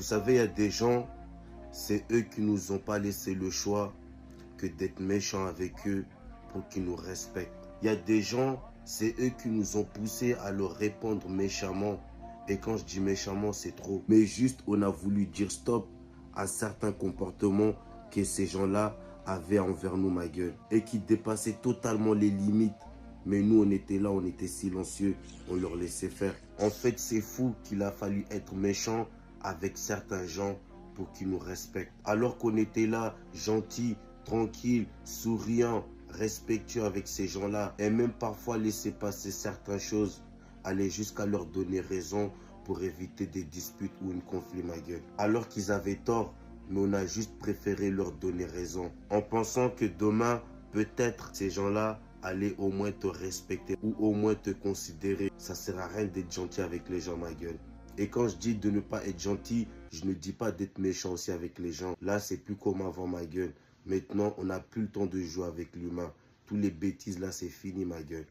Vous savez, il y a des gens, c'est eux qui nous ont pas laissé le choix que d'être méchants avec eux pour qu'ils nous respectent. Il y a des gens, c'est eux qui nous ont poussés à leur répondre méchamment. Et quand je dis méchamment, c'est trop. Mais juste, on a voulu dire stop à certains comportements que ces gens-là avaient envers nous, ma gueule. Et qui dépassaient totalement les limites. Mais nous, on était là, on était silencieux, on leur laissait faire. En fait, c'est fou qu'il a fallu être méchant avec certains gens pour qu'ils nous respectent. Alors qu'on était là, gentils, tranquilles, souriants, respectueux avec ces gens-là. Et même parfois laisser passer certaines choses, aller jusqu'à leur donner raison pour éviter des disputes ou un conflit, ma gueule. Alors qu'ils avaient tort, mais on a juste préféré leur donner raison. En pensant que demain, peut-être ces gens-là allaient au moins te respecter ou au moins te considérer. Ça sert à rien d'être gentil avec les gens, ma gueule. Et quand je dis de ne pas être gentil, je ne dis pas d'être méchant aussi avec les gens. Là, c'est plus comme avant, ma gueule. Maintenant, on n'a plus le temps de jouer avec l'humain. Tous les bêtises là, c'est fini, ma gueule.